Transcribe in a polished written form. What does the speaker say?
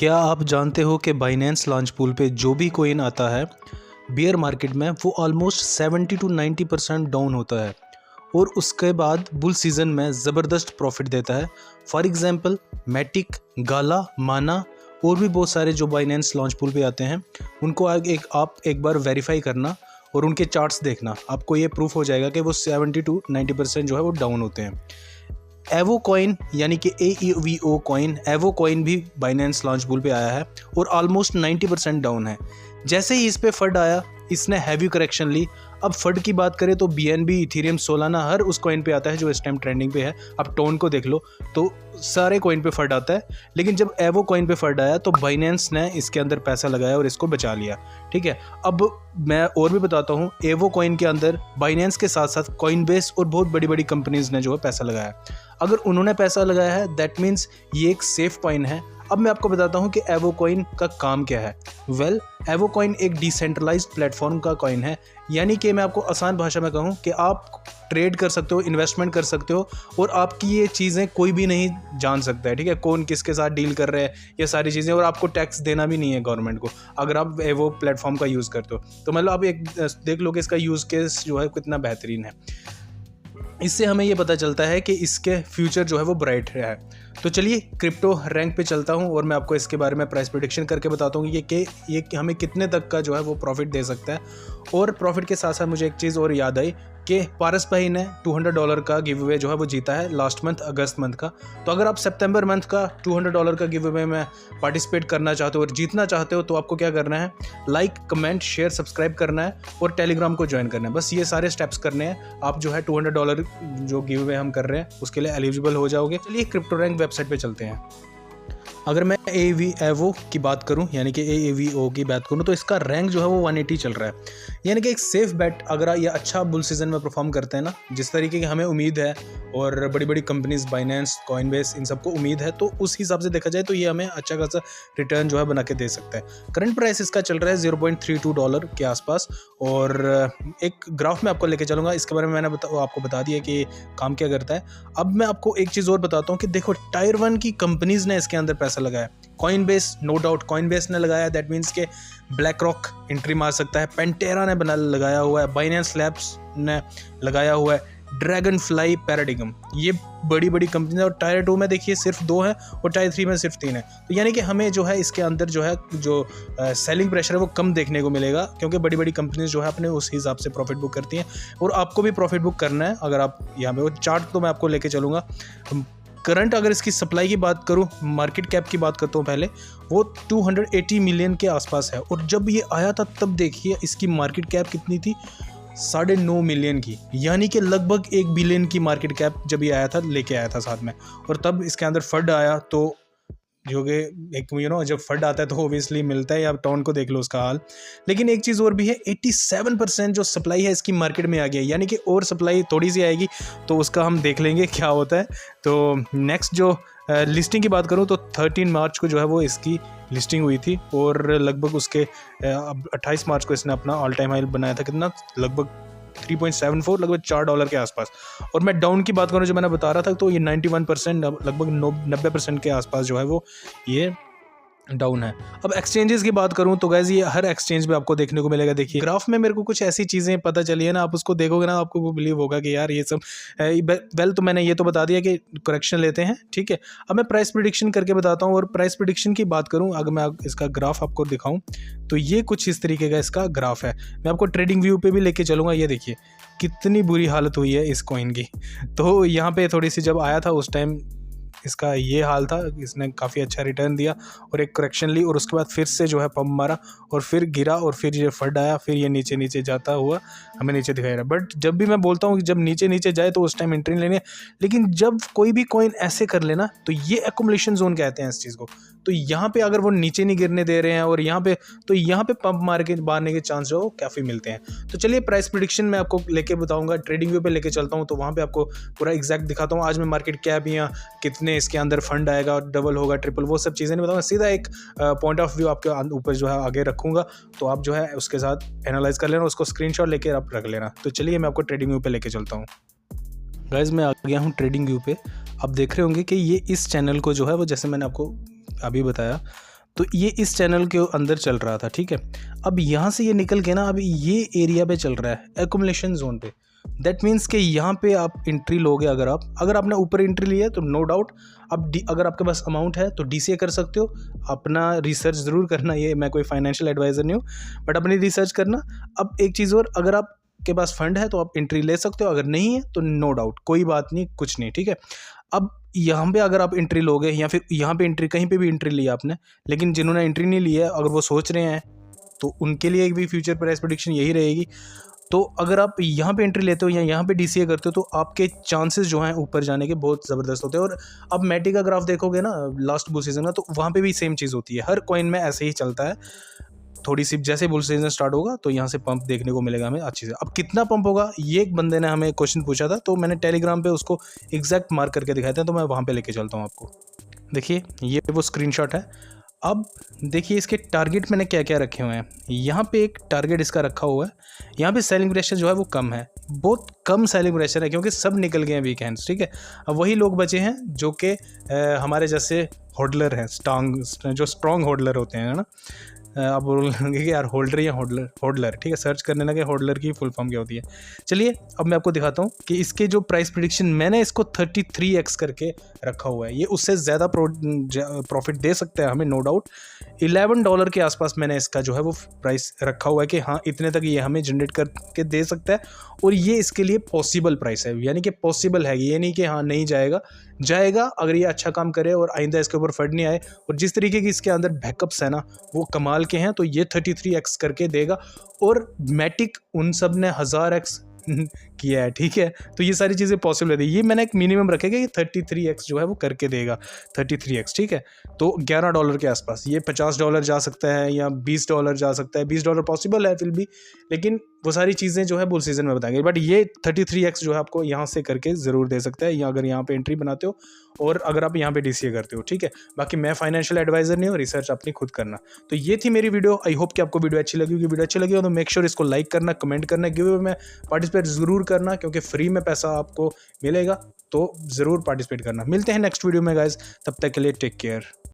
क्या आप जानते हो कि बाइनेंस लॉन्च पूल पे जो भी कोइन आता है बियर मार्केट में वो ऑलमोस्ट 70 to 90% डाउन होता है और उसके बाद बुल सीज़न में ज़बरदस्त प्रॉफिट देता है। फॉर एग्जांपल मैटिक, गाला, माना और भी बहुत सारे जो बाइनेंस लॉन्च पूल पे आते हैं उनको आप एक बार वेरीफाई करना और उनके चार्ट्स देखना, आपको ये प्रूफ हो जाएगा कि वो 70 to 90% जो है वो डाउन होते हैं। एवो कॉइन यानी कि AEVO कॉइन, एवो कॉइन भी बाइनेंस लॉन्च पूल पे आया है और ऑलमोस्ट 90% डाउन है। जैसे ही इस पे फंड आया इसने हैवी करेक्शन ली। अब फंड की बात करें तो BNB, इथेरियम, सोलाना हर उस कॉइन पे आता है जो इस टाइम ट्रेंडिंग पे है। अब टोन को देख लो तो सारे कॉइन पे फंड आता है, लेकिन जब एवो कॉइन पे फंड आया तो बाइनेंस ने इसके अंदर पैसा लगाया और इसको बचा लिया। ठीक है, अब मैं और भी बताता हूँ। एवो कॉइन के अंदर बाइनेंस के साथ साथ कॉइनबेस और बहुत बड़ी बड़ी कंपनीज ने जो है पैसा लगाया। अगर उन्होंने पैसा लगाया है दैट मीन्स ये एक सेफ कॉइन है। अब मैं आपको बताता हूँ कि एवो कॉइन का काम क्या है। एवो कॉइन एक डिसेंट्रलाइज्ड प्लेटफॉर्म का कॉइन है, यानी कि मैं आपको आसान भाषा में कहूँ कि आप ट्रेड कर सकते हो, इन्वेस्टमेंट कर सकते हो और आपकी ये चीज़ें कोई भी नहीं जान सकता है। ठीक है, कौन किसके साथ डील कर रहे हैं ये सारी चीज़ें, और आपको टैक्स देना भी नहीं है गवर्नमेंट को अगर आप एवो प्लेटफॉर्म का यूज़ करते हो। तो मतलब आप एक देख लो कि इसका यूज़ केस जो है कितना बेहतरीन है। इससे हमें ये पता चलता है कि इसके फ्यूचर जो है वो ब्राइट है। तो चलिए क्रिप्टो रैंक पे चलता हूँ और मैं आपको इसके बारे में प्राइस प्रेडिक्शन करके बताता हूँ ये हमें कितने तक का जो है वो प्रॉफिट दे सकता है। और प्रॉफिट के साथ साथ मुझे एक चीज़ और याद आई कि पारस भाई ने $200 का गिव अवे जो है वो जीता है लास्ट मंथ, अगस्त मंथ का। तो अगर आप सितंबर मंथ का $200 का गिव अवे में पार्टिसिपेट करना चाहते हो और जीतना चाहते हो तो आपको क्या करना है, लाइक, कमेंट, शेयर, सब्सक्राइब करना है और टेलीग्राम को ज्वाइन करना है। बस ये सारे स्टेप्स करने हैं, आप जो है $200 जो गिव अवे हम कर रहे हैं उसके लिए एलिजिबल हो जाओगे। चलिए क्रिप्टो रैंक वेबसाइट पे चलते हैं। अगर मैं एवो की बात करूं यानी कि AEVO की बात करूं तो इसका रैंक जो है वो 180 चल रहा है, यानी कि एक सेफ बेट। अगर ये अच्छा बुल सीजन में परफॉर्म करते हैं ना, जिस तरीके की हमें उम्मीद है और बड़ी बड़ी कंपनीज बाइनेंस, कॉइनबेस, इन सबको उम्मीद है, तो उस हिसाब से देखा जाए तो ये हमें अच्छा खासा रिटर्न जो है बना के दे सकता है। करंट प्राइस इसका चल रहा है $0.32 के आसपास और एक ग्राफ में आपको लेके चलूँगा। इसके बारे में मैंने आपको बता दिया कि काम क्या करता है। अब मैं आपको एक चीज़ और बताता हूँ कि देखो टायर 1 की कंपनीज ने इसके अंदर पैसा लगाया। कॉइनबेस, नो डाउट कॉइनबेस ने लगाया, दैट मीन्स के ब्लैक रॉक एंट्री मार सकता है, पेंटेरा ने लगाया हुआ है, बाइनेंस लैब्स ने लगाया हुआ है, ड्रैगन फ्लाई, पैराडिगम, ये बड़ी बड़ी कंपनी है। और टायर 2 में देखिए सिर्फ 2 है और टायर 3 में सिर्फ 3 है। तो यानी कि हमें जो है इसके अंदर जो है जो सेलिंग प्रेशर है वो कम देखने को मिलेगा, क्योंकि बड़ी बड़ी कंपनीज जो है अपने उस हिसाब से प्रॉफिट बुक करती हैं और आपको भी प्रॉफिट बुक करना है। अगर आप यहाँ पे वो चार्ट तो मैं आपको लेके चलूँगा। करंट अगर इसकी सप्लाई की बात करूं, मार्केट कैप की बात करता हूं पहले, वो 280 मिलियन के आसपास है और जब ये आया था तब देखिए इसकी मार्केट कैप कितनी थी, 9.5 मिलियन की, यानी कि लगभग 1 बिलियन की मार्केट कैप जब ये आया था लेके आया था साथ में। और तब इसके अंदर फंड आया तो जो कि एक जब फंड आता है तो ओबियसली मिलता है, या टोन को देख लो उसका हाल। लेकिन एक चीज़ और भी है, 87% जो सप्लाई है इसकी मार्केट में आ गया, यानी कि और सप्लाई थोड़ी सी आएगी तो उसका हम देख लेंगे क्या होता है। तो नेक्स्ट जो लिस्टिंग की बात करूं तो 13 मार्च को जो है वो इसकी लिस्टिंग हुई थी और लगभग उसके 28 मार्च को इसने अपना ऑल टाइम हाई बनाया था, कितना, लगभग 3.74, लगभग $4 के आसपास। और मैं डाउन की बात करूं जो मैंने बता रहा था तो ये 91%, लगभग 90% के आसपास जो है वो ये डाउन है। अब एक्सचेंजेस की बात करूं तो गाइस ये हर एक्सचेंज पे आपको देखने को मिलेगा। देखिए ग्राफ में मेरे को कुछ ऐसी चीज़ें पता चली है ना, आप उसको देखोगे ना आपको वो बिलीव होगा कि यार ये सब तो मैंने ये तो बता दिया कि करेक्शन लेते हैं। ठीक है, अब मैं प्राइस प्रेडिक्शन करके बताता हूँ। और प्राइस प्रेडिक्शन की बात करूँ, अगर मैं इसका ग्राफ आपको दिखाऊँ तो ये कुछ इस तरीके का इसका ग्राफ है। मैं आपको ट्रेडिंग व्यू पर भी लेके चलूँगा। ये देखिए कितनी बुरी हालत हुई है इस कॉइन की। तो यहाँ पर थोड़ी सी जब आया था उस टाइम इसका ये हाल था, इसने काफ़ी अच्छा रिटर्न दिया और एक करेक्शन ली और उसके बाद फिर से जो है पंप मारा और फिर गिरा और फिर ये फंड आया, फिर ये नीचे नीचे जाता हुआ हमें नीचे दिखाई रहा। बट जब भी मैं बोलता हूँ कि जब नीचे नीचे जाए तो उस टाइम एंट्री लेनी है, लेकिन जब कोई भी कॉइन ऐसे कर लेना तो ये एक्युमुलेशन जोन कहते हैं इस चीज़ को। तो यहाँ पे अगर वो नीचे नहीं गिरने दे रहे हैं और यहाँ पे पंप मार के मारने के चांस जो काफ़ी मिलते हैं। तो चलिए प्राइस प्रेडिक्शन मैं आपको लेके बताऊँगा, ट्रेडिंग व्यू पे लेके चलता हूँ तो वहाँ पे आपको पूरा एग्जैक्ट दिखाता हूँ। आज मैं मार्केट कैप या कितने इसके अंदर फंड आएगा, डबल होगा, ट्रिपल, वो सब चीज़ें नहीं बताऊँगा, सीधा एक पॉइंट ऑफ व्यू आपके ऊपर जो है आगे रखूँगा। तो आप जो है उसके साथ एनालाइज कर लेना, उसको स्क्रीनशॉट लेके आप रख लेना। तो चलिए मैं आपको ट्रेडिंग व्यू पे लेके चलता हूँ। गाइस मैं आ गया हूँ ट्रेडिंग व्यू पे। आप देख रहे होंगे कि ये इस चैनल को जो है वो, जैसे मैंने आपको अभी बताया, तो ये इस चैनल के अंदर चल रहा था, ठीक है। अब यहाँ से ये निकल के ना अब ये एरिया पे चल रहा है एकुमुलेशन जोन पे। दैट मीन्स कि यहाँ पे आप एंट्री लोगे, अगर आपने ऊपर एंट्री ली है तो नो डाउट अब अगर आपके पास अमाउंट है तो DCA कर सकते हो। अपना रिसर्च ज़रूर करना, ये मैं कोई फाइनेंशियल एडवाइज़र नहीं हूँ, बट अपनी रिसर्च करना। अब एक चीज़ और, अगर आपके पास फंड है तो आप एंट्री ले सकते हो, अगर नहीं है तो नो डाउट कोई बात नहीं, कुछ नहीं, ठीक है। अब यहाँ पे अगर आप एंट्री लोगे या फिर यहाँ पे एंट्री, कहीं पे भी एंट्री ली आपने, लेकिन जिन्होंने एंट्री नहीं ली है अगर वो सोच रहे हैं तो उनके लिए भी फ्यूचर प्राइस प्रेडिक्शन यही रहेगी। तो अगर आप यहाँ पे एंट्री लेते हो या यहाँ पे DCA करते हो तो आपके चांसेस जो हैं ऊपर जाने के बहुत ज़बरदस्त होते हैं। और अब मैटी का ग्राफ देखोगे ना लास्ट बुल सीजन का, तो वहाँ पे भी सेम चीज़ होती है, हर कॉइन में ऐसे ही चलता है। थोड़ी सी जैसे बुल सीजन स्टार्ट होगा तो यहाँ से पंप देखने को मिलेगा हमें अच्छी से। अब कितना पंप होगा, ये एक बंदे ने हमें क्वेश्चन पूछा था, तो मैंने टेलीग्राम पे उसको एग्जैक्ट मार्क करके दिखाया था, तो मैं वहाँ पे लेके चलता हूँ आपको। देखिए ये वो स्क्रीनशॉट है। अब देखिए इसके टारगेट मैंने क्या क्या रखे हुए हैं। यहाँ पे एक टारगेट इसका रखा हुआ है, यहाँ पे सेलिंग प्रेशर जो है वो कम है, बहुत कम सेलिंग प्रेशर है क्योंकि सब निकल गए हैं वीक हैंड्स, ठीक है। अब वही लोग बचे हैं जो कि हमारे जैसे होल्डर हैं, जो स्ट्रॉन्ग होल्डर होते हैं ना। आप बोलेंगे कि यार होल्डर या होल्डर, ठीक है, सर्च करने लगे होल्डर की फुल फॉर्म क्या होती है। चलिए अब मैं आपको दिखाता हूँ कि इसके जो प्राइस प्रेडिक्शन मैंने इसको 33x करके रखा हुआ है, ये उससे ज़्यादा प्रॉफिट दे सकता है हमें, नो डाउट। $11 के आसपास मैंने इसका जो है वो प्राइस रखा हुआ है कि हाँ इतने तक ये हमें जनरेट करके दे सकता है, और ये इसके लिए पॉसिबल प्राइस है, यानी कि पॉसिबल है, ये नहीं कि हाँ नहीं जाएगा अगर ये अच्छा काम करे और आइंदा इसके ऊपर फंड नहीं आए। और जिस तरीके की इसके अंदर बैकअप्स है ना वो कमाल के हैं, तो ये 33x करके देगा। और मैटिक उन सब ने 1000x किया है, ठीक है। तो ये सारी चीज़ें पॉसिबल है, ये मैंने एक मिनिमम रखेगा कि 33x जो है वो करके देगा, 33x, ठीक है। तो $11 के आसपास, ये $50 जा सकता है या $20 जा सकता है, $20 पॉसिबल है फिर भी, लेकिन वो सारी चीज़ें जो है बुल सीजन में बताएंगे। बट ये 33x जो है आपको यहाँ से करके ज़रूर दे सकता है, या अगर यहाँ पे एंट्री बनाते हो और अगर आप यहाँ पे DCA करते हो, ठीक है। बाकी मैं फाइनेंशियल एडवाइज़र नहीं हूँ, रिसर्च अपनी खुद करना। तो ये थी मेरी वीडियो, आई होप कि आपको वीडियो अच्छी लगी होगी। वीडियो अच्छी लगी हो तो मेक श्योर इसको लाइक करना, कमेंट करना, गिव अवे में पार्टिसिपेट ज़रूर करना, क्योंकि फ्री में पैसा आपको मिलेगा, तो ज़रूर पार्टिसिपेट करना। मिलते हैं नेक्स्ट वीडियो में गाइज, तब तक के लिए टेक केयर।